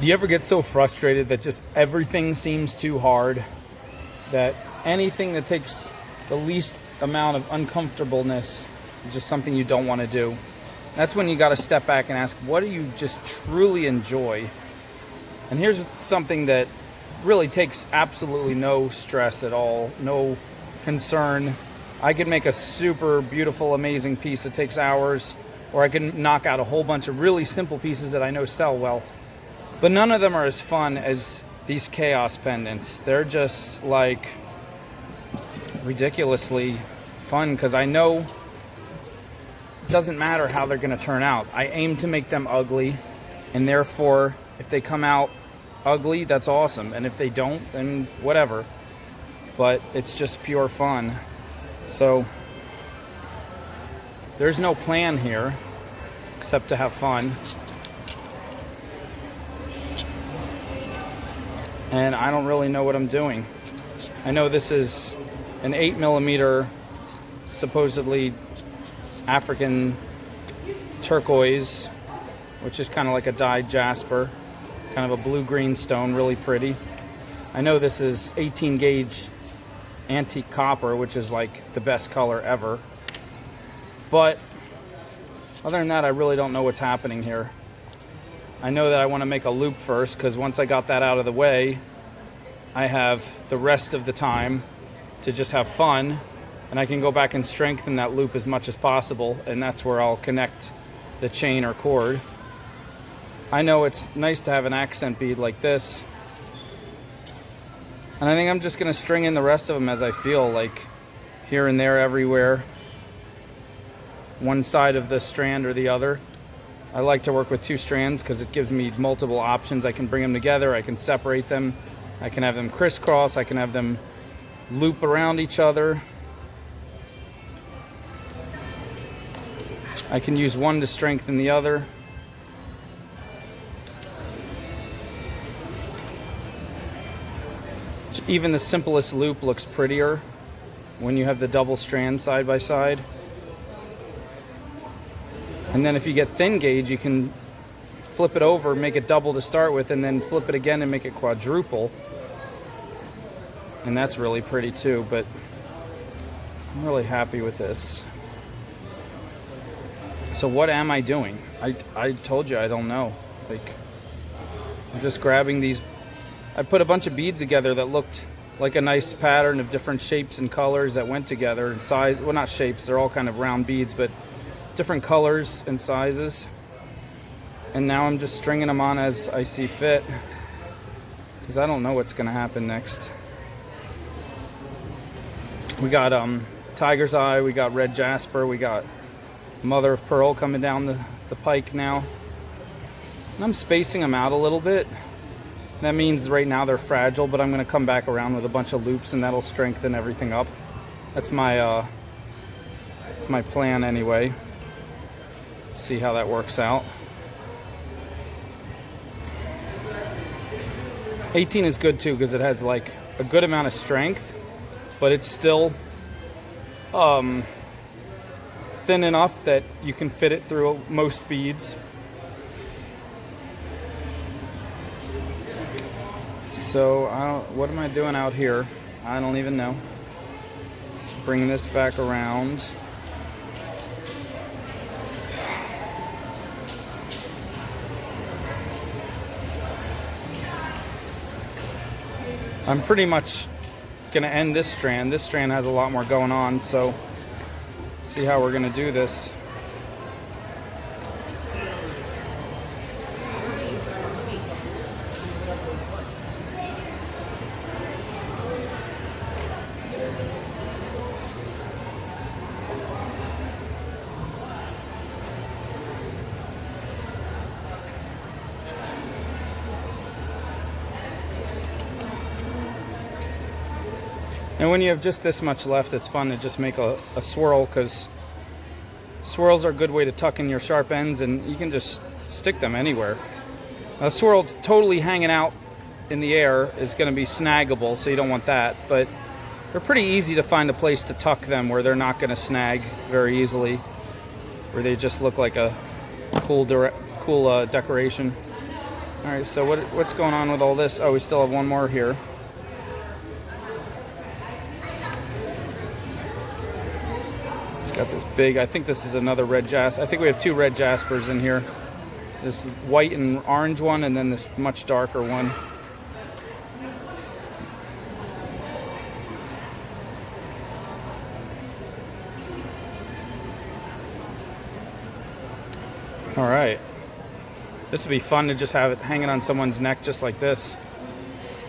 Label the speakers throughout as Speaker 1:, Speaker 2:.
Speaker 1: Do you ever get so frustrated that just everything seems too hard? That anything that takes the least amount of uncomfortableness is just something you don't want to do? That's when you got to step back and ask, what do you just truly enjoy? And here's something that really takes absolutely no stress at all, no concern. I could make a super beautiful, amazing piece that takes hours, or I can knock out a whole bunch of really simple pieces that I know sell well. But none of them are as fun as these chaos pendants. They're just like ridiculously fun because I know it doesn't matter how they're going to turn out. I aim to make them ugly, and therefore if they come out ugly, that's awesome. And if they don't, then whatever. But it's just pure fun. So there's no plan here except to have fun. And I don't really know what I'm doing. I know this is an 8mm supposedly African turquoise, which is kind of like a dyed jasper, kind of a blue-green stone, really pretty. I know this is 18 gauge antique copper, which is like the best color ever. But other than that, I really don't know what's happening here. I know that I want to make a loop first, because once I got that out of the way, I have the rest of the time to just have fun, and I can go back and strengthen that loop as much as possible, and that's where I'll connect the chain or cord. I know it's nice to have an accent bead like this, and I think I'm just going to string in the rest of them as I feel, like here and there, everywhere, one side of the strand or the other. I like to work with 2 strands because it gives me multiple options. I can bring them together, I can separate them, I can have them crisscross, I can have them loop around each other. I can use one to strengthen the other. Even the simplest loop looks prettier when you have the double strand side by side. And then if you get thin gauge, you can flip it over, make it double to start with, and then flip it again and make it quadruple. And that's really pretty too, but I'm really happy with this. So what am I doing? I told you I don't know. Like, I'm just grabbing these. I put a bunch of beads together that looked like a nice pattern of different shapes and colors that went together, and size, well, not shapes, they're all kind of round beads, but different colors and sizes. And now I'm just stringing them on as I see fit, because I don't know what's going to happen next. We got tiger's eye, we got red jasper, we got mother of pearl coming down the pike now. And I'm spacing them out a little bit. That means right now they're fragile, but I'm going to come back around with a bunch of loops, and that'll strengthen everything up. That's my plan anyway. See how that works out. 18 is good too, because it has like a good amount of strength, but it's still thin enough that you can fit it through most beads. So what am I doing out here? I don't even know. Let's bring this back around. I'm pretty much going to end this strand. This strand has a lot more going on, so see how we're going to do this. And when you have just this much left, it's fun to just make a swirl, because swirls are a good way to tuck in your sharp ends, and you can just stick them anywhere. A swirl totally hanging out in the air is going to be snaggable, so you don't want that. But they're pretty easy to find a place to tuck them where they're not going to snag very easily, where they just look like a cool decoration. All right, so what's going on with all this? Oh, we still have one more here. It's got this big, I think this is another red jasper. I think we have two red jaspers in here. This white and orange one, and then this much darker one. All right. This would be fun to just have it hanging on someone's neck just like this.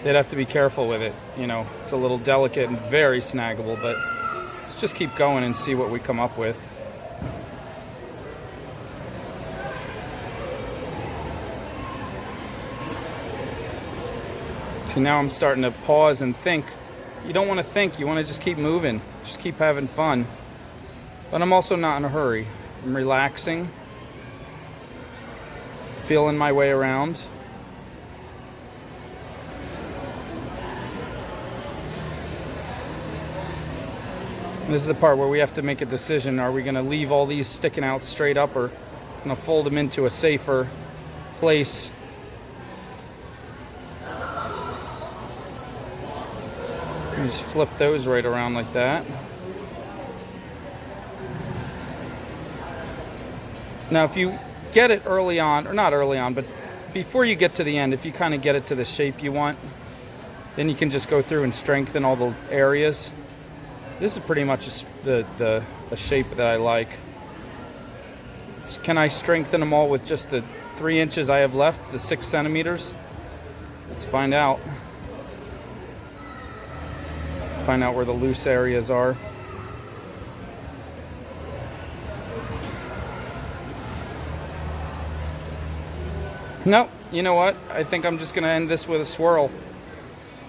Speaker 1: They'd have to be careful with it. You know, it's a little delicate and very snaggable, but let's just keep going and see what we come up with. See, now I'm starting to pause and think. You don't want to think, you want to just keep moving. Just keep having fun. But I'm also not in a hurry. I'm relaxing. Feeling my way around. And this is the part where we have to make a decision. Are we going to leave all these sticking out straight up, or going to fold them into a safer place? And just flip those right around like that. Now if you get it early on, or not early on, but before you get to the end, if you kind of get it to the shape you want, then you can just go through and strengthen all the areas. This is pretty much the shape that I like. Can I strengthen them all with just the 3 inches I have left, the 6 centimeters? Let's find out. Find out where the loose areas are. Nope, you know what? I think I'm just going to end this with a swirl.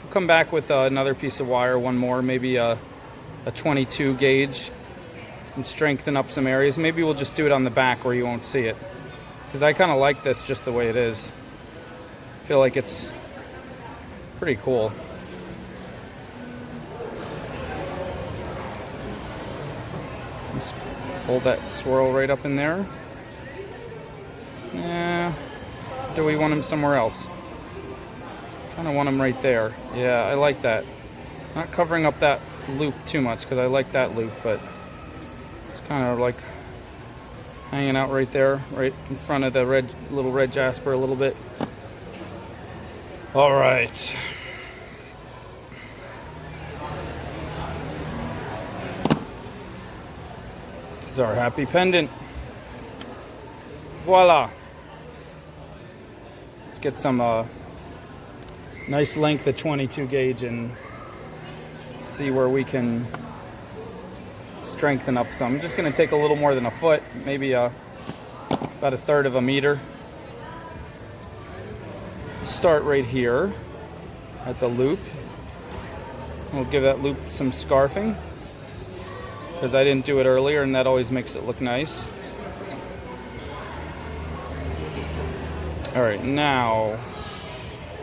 Speaker 1: I'll come back with another piece of wire, one more, maybe a 22 gauge, and strengthen up some areas. Maybe we'll just do it on the back where you won't see it, because I kind of like this just the way it is. I feel like it's pretty cool. Just fold that swirl right up in there. Yeah. Do we want them somewhere else? Kind of want them right there. Yeah, I like that. Not covering up that loop too much, because I like that loop, but it's kind of like hanging out right there, right in front of the little red jasper a little bit. All right. This is our happy pendant. Voila. Let's get some nice length of 22 gauge and see where we can strengthen up some. I'm just going to take a little more than a foot, maybe about 1/3 of a meter. Start right here at the loop. We'll give that loop some scarfing, because I didn't do it earlier, and that always makes it look nice. All right, now,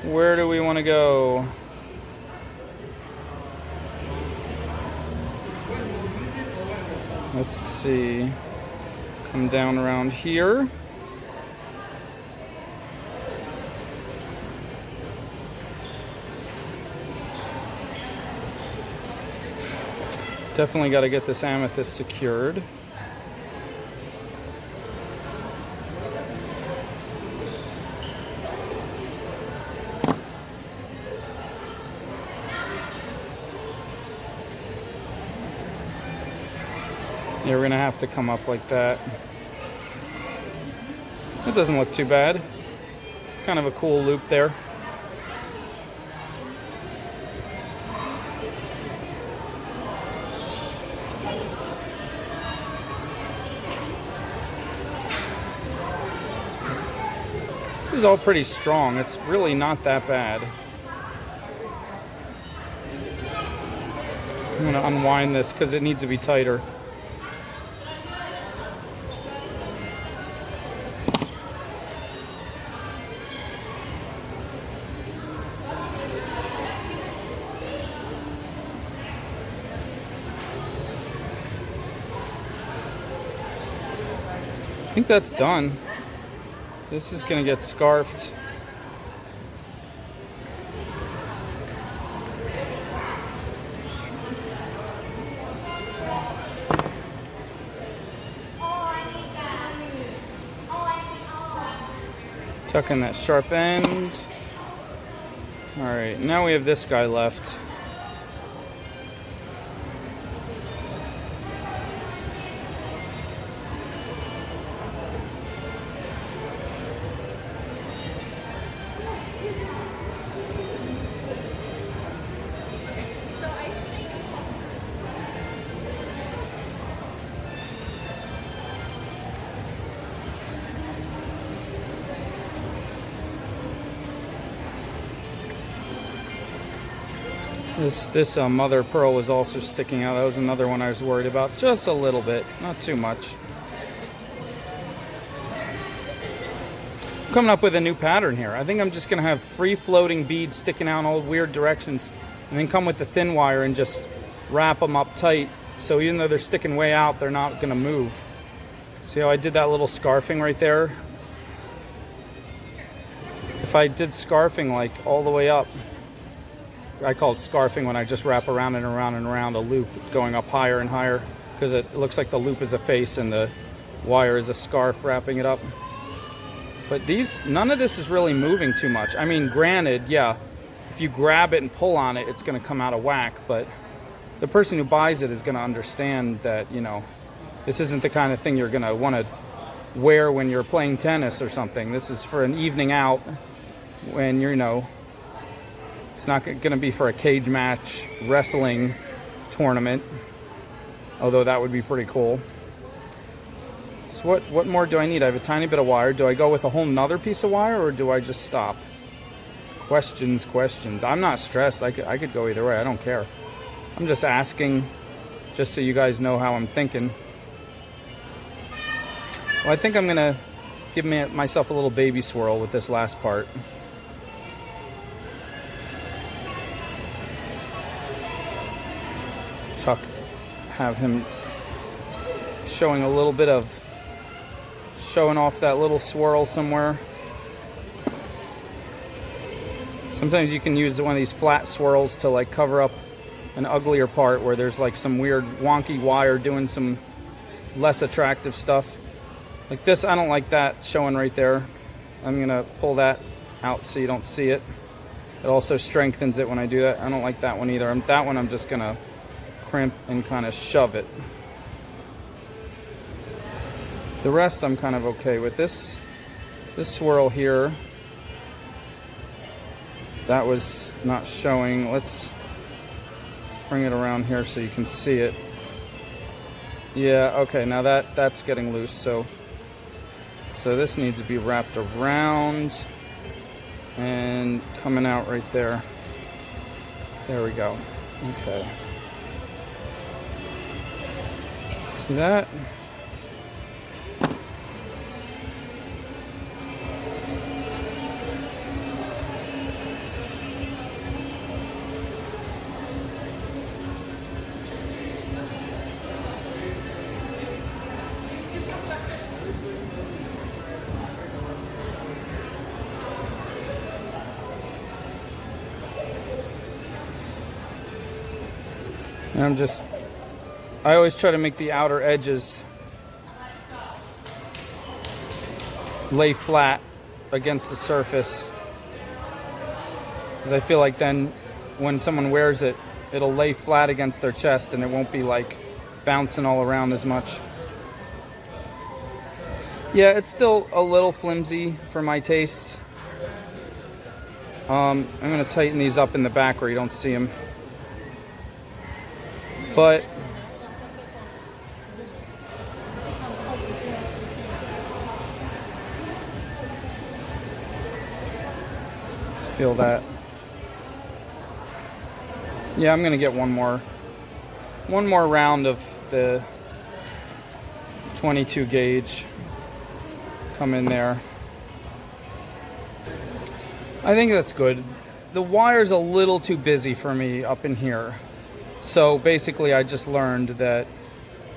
Speaker 1: where do we want to go? Let's see. Come down around here. Definitely got to get this amethyst secured. Yeah, we're gonna have to come up like that. It doesn't look too bad. It's kind of a cool loop there. This is all pretty strong. It's really not that bad. I'm gonna unwind this because it needs to be tighter. I think that's done. This is going to get scarfed Tuck in that sharp end. Alright, now we have this guy left. This mother of pearl was also sticking out. That was another one I was worried about. Just a little bit, not too much. I'm coming up with a new pattern here. I think I'm just going to have free-floating beads sticking out in all weird directions, and then come with the thin wire and just wrap them up tight. So even though they're sticking way out, they're not going to move. See how I did that little scarfing right there? If I did scarfing like all the way up, I call it scarfing when I just wrap around and around and around a loop, going up higher and higher, because it looks like the loop is a face and the wire is a scarf wrapping it up. But none of this is really moving too much. I mean, granted, yeah, if you grab it and pull on it, it's going to come out of whack, but the person who buys it is going to understand that, you know, this isn't the kind of thing you're going to want to wear when you're playing tennis or something. This is for an evening out when you're, you know, it's not going to be for a cage match wrestling tournament, although that would be pretty cool. So what more do I need? I have a tiny bit of wire. Do I go with a whole nother piece of wire, or do I just stop? Questions. I'm not stressed. I could go either way. I don't care. I'm just asking, just so you guys know how I'm thinking. Well, I think I'm going to give myself a little baby swirl with this last part. Have him showing a little bit of showing off that little swirl somewhere. Sometimes you can use one of these flat swirls to like cover up an uglier part where there's like some weird wonky wire doing some less attractive stuff. Like this, I don't like that showing right there. I'm gonna pull that out so you don't see it. It also strengthens it when I do that. I don't like that one either. That one I'm just gonna crimp and kind of shove it. The rest I'm kind of okay with. This swirl here, that was not showing. Let's bring it around here so you can see it. Yeah, okay, now that's getting loose. So this needs to be wrapped around and coming out right there. There we go. Okay. See that? And I always try to make the outer edges lay flat against the surface, because I feel like then when someone wears it, it'll lay flat against their chest and it won't be like bouncing all around as much. Yeah, it's still a little flimsy for my tastes. I'm going to tighten these up in the back where you don't see them. But let's feel that. Yeah, I'm gonna get one more round of the 22 gauge. Come in there. I think that's good. The wire's a little too busy for me up in here. So basically I just learned that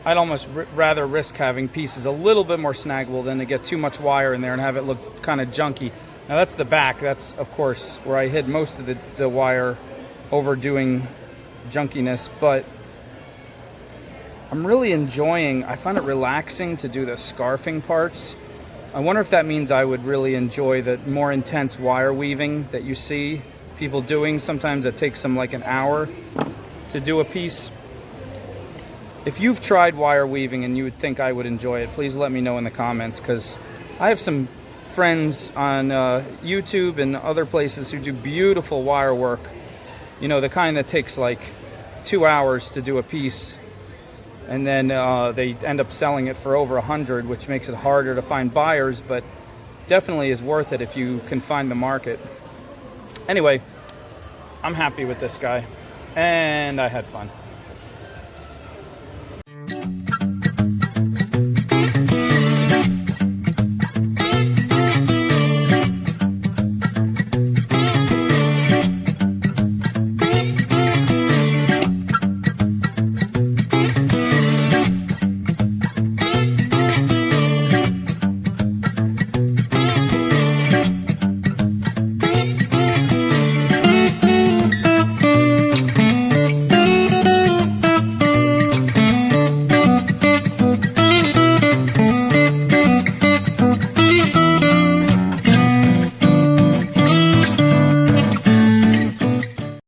Speaker 1: I'd almost rather risk having pieces a little bit more snaggable than to get too much wire in there and have it look kind of junky. Now that's the back. That's, of course, where I hid most of the wire, overdoing junkiness. But I'm really enjoying, I find it relaxing to do the scarfing parts. I wonder if that means I would really enjoy the more intense wire weaving that you see people doing. Sometimes it takes them like an hour to do a piece. If you've tried wire weaving and you would think I would enjoy it, please let me know in the comments, because I have some friends on YouTube and other places who do beautiful wire work. You know, the kind that takes like 2 hours to do a piece, and then they end up selling it for over 100, which makes it harder to find buyers, but definitely is worth it if you can find the market. Anyway, I'm happy with this guy, and I had fun.